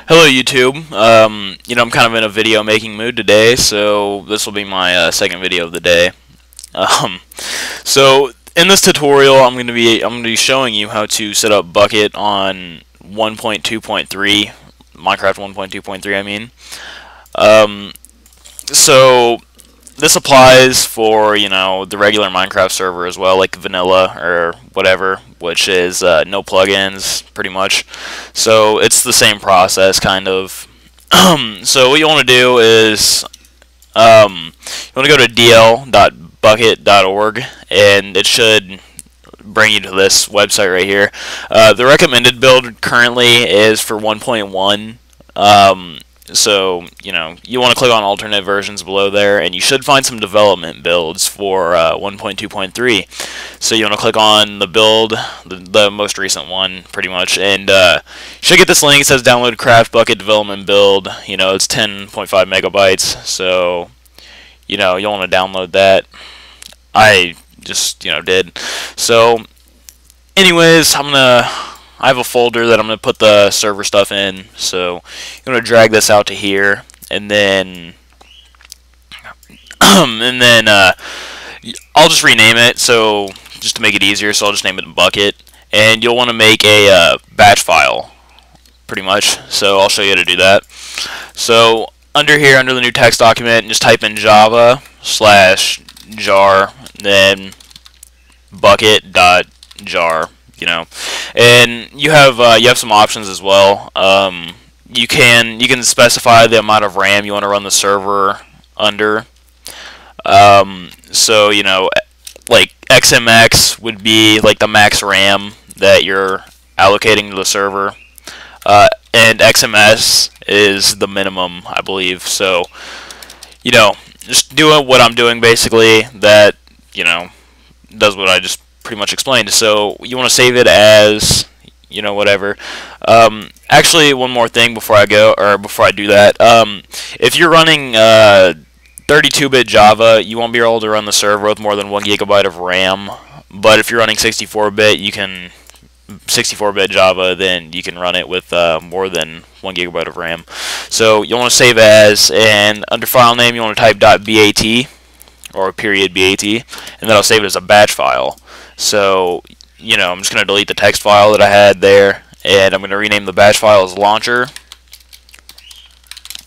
Hello YouTube. I'm kind of in a video making mood today, so this will be my second video of the day. Um, so in this tutorial, I'm going to be showing you how to set up Bukkit on 1.2.3, Minecraft 1.2.3. I mean, um, so this applies for the regular Minecraft server as well, like vanilla or whatever, which is no plugins, pretty much. So it's the same process, kind of. So what you want to do is you want to go to dl.bukkit.org, and it should bring you to this website right here. The recommended build currently is for 1.1. So you want to click on alternate versions below there, and you should find some development builds for 1.2.3. So you want to click on the build, the most recent one, pretty much, and you should get this link. It says download Craft Bukkit development build. It's 10.5 megabytes. So you'll want to download that. I just did. So anyways, I have a folder that I'm going to put the server stuff in, so I'm going to drag this out to here, and then I'll just rename it, so just to make it easier, so I'll just name it Bukkit, and you'll want to make a batch file, pretty much, so I'll show you how to do that. So under here, under the new text document, just type in java/jar, then bukkit.jar. And you have some options as well. You can specify the amount of RAM you want to run the server under. So like XMX would be like the max RAM that you're allocating to the server, and XMS is the minimum, I believe. So just doing what I'm doing basically. That does what I just pretty much explained. So you want to save it as whatever. Actually, one more thing before I do that. If you're running 32-bit Java, you won't be able to run the server with more than 1 gigabyte of RAM. But if you're running 64-bit, 64-bit Java, then you can run it with more than 1 gigabyte of RAM. So you want to save as, and under file name you want to type .bat or .bat, and then I'll save it as a batch file. So, I'm just going to delete the text file that I had there, and I'm going to rename the batch file as launcher.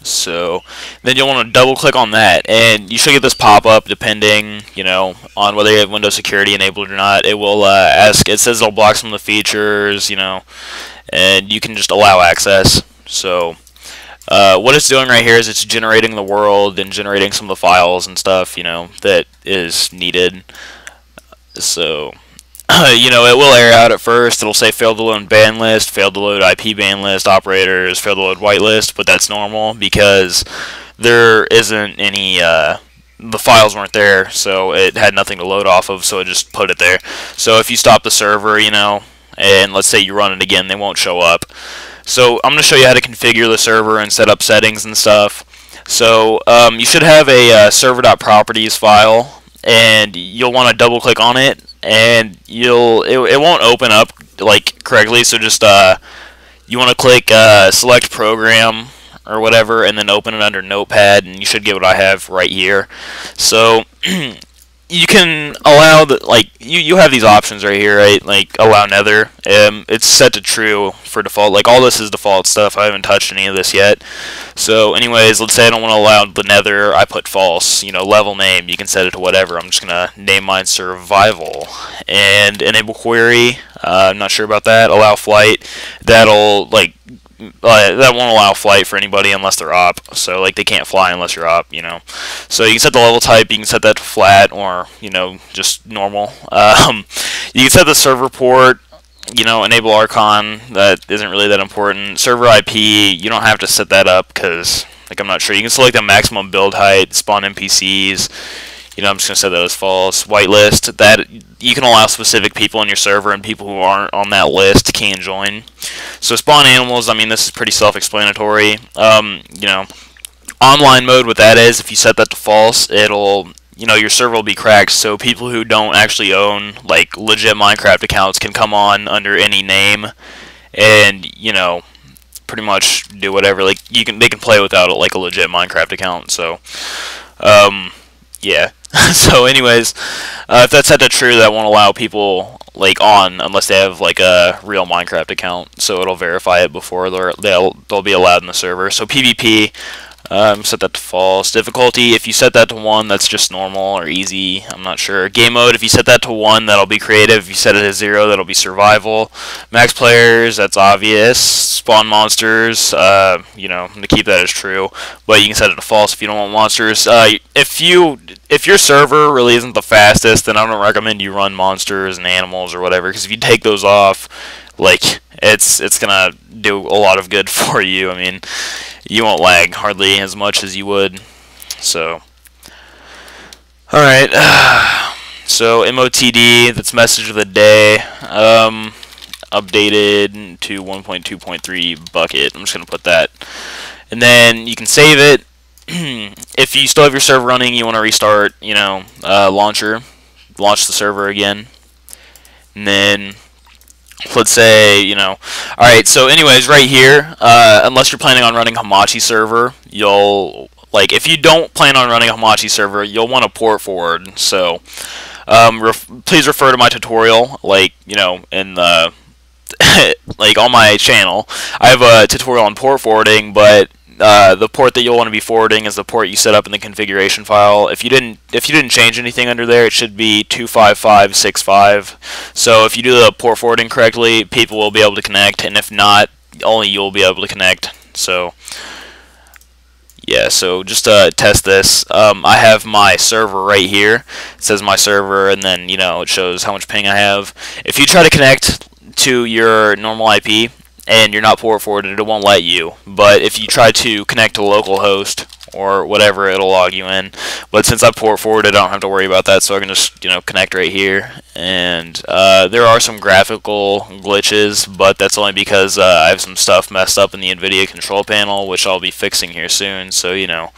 So, then you'll want to double click on that, and you should get this pop-up depending, on whether you have Windows security enabled or not. It will ask, it says it'll block some of the features, and you can just allow access. So, what it's doing right here is it's generating the world and generating some of the files and stuff, that is needed. So, it will error out at first. It'll say failed to load ban list, failed to load IP ban list, operators, failed to load whitelist, but that's normal because there isn't any, the files weren't there, so it had nothing to load off of, so it just put it there. So if you stop the server, and let's say you run it again, they won't show up. So I'm going to show you how to configure the server and set up settings and stuff. So you should have a server.properties file, and you'll want to double click on it, and it won't open up like correctly, so just you want to click select program or whatever, and then open it under notepad, and you should get what I have right here. So you can allow you have these options right here, right? Like allow nether. It's set to true for default. Like all this is default stuff. I haven't touched any of this yet. So anyways, let's say I don't want to allow the nether. I put false. Level name, you can set it to whatever. I'm just gonna name mine survival, and enable query. I'm not sure about that. Allow flight. That'll that won't allow flight for anybody unless they're op. So they can't fly unless you're op. So you can set the level type. You can set that to flat or just normal. You can set the server port. Enable Archon. That isn't really that important. Server IP. You don't have to set that up because I'm not sure. You can select the maximum build height. Spawn NPCs. I'm just going to set that as false. Whitelist, that you can allow specific people in your server, and people who aren't on that list can join. So spawn animals, I mean, this is pretty self-explanatory. Online mode, what that is, if you set that to false, it'll, your server will be cracked, so people who don't actually own, legit Minecraft accounts can come on under any name, and, pretty much do whatever. Like they can play without like a legit Minecraft account. So yeah. So anyways, if that's set to true, that won't allow people like on unless they have like a real Minecraft account. So it'll verify it before they'll be allowed in the server. So PvP. Set that to false. Difficulty, if you set that to 1, that's just normal or easy. I'm not sure. Game mode, if you set that to 1, that'll be creative. If you set it to 0, that'll be survival. Max players, that's obvious. Spawn monsters, you know, to keep that as true. But you can set it to false if you don't want monsters. If your server really isn't the fastest, then I don't recommend you run monsters and animals or whatever. Because if you take those off, like it's gonna do a lot of good for you. I mean, you won't lag hardly as much as you would. So, alright. So, MOTD, that's message of the day. Updated to 1.2.3 Bukkit. I'm just going to put that. And then you can save it. If you still have your server running, you want to restart, you know, launcher. Launch the server again. And then let's say, you know, alright, so anyways, right here, unless you're planning on running Hamachi server, you'll, like, if you don't plan on running a Hamachi server, you'll want to port forward. So, please refer to my tutorial, like, you know, in the, like, on my channel. I have a tutorial on port forwarding, but the port that you'll want to be forwarding is the port you set up in the configuration file. If you didn't change anything under there, it should be 25565. So if you do the port forwarding correctly, people will be able to connect, and if not, only you'll be able to connect. So yeah, so just to test this, I have my server right here. It says my server, and then, you know, it shows how much ping I have. If you try to connect to your normal IP and you're not port forwarded, it won't let you. But if you try to connect to localhost or whatever, it'll log you in. But since I port forwarded, I don't have to worry about that, so I can just, you know, connect right here. And there are some graphical glitches, but that's only because I have some stuff messed up in the NVIDIA control panel, which I'll be fixing here soon. So, you know,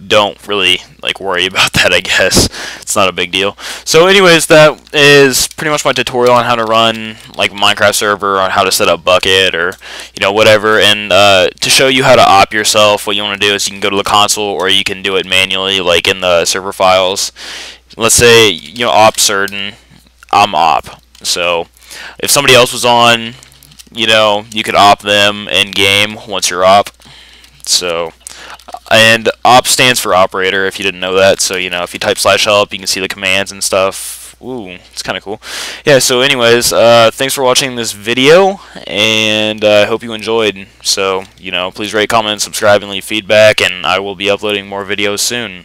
don't really like worry about that, I guess. It's not a big deal. So anyways, that is pretty much my tutorial on how to run like Minecraft server, on how to set up Bukkit, or, you know, whatever. And to show you how to op yourself, what you want to do is you can go to the console, or you can do it manually, like in the server files. Let's say, you know, op certain, I'm op. So if somebody else was on, you know, you could op them in game once you're op. So, and op stands for operator, if you didn't know that. So, you know, if you type /help, you can see the commands and stuff. Ooh, it's kind of cool. Yeah, so anyways, thanks for watching this video, and I hope you enjoyed. So, you know, please rate, comment, subscribe, and leave feedback, and I will be uploading more videos soon.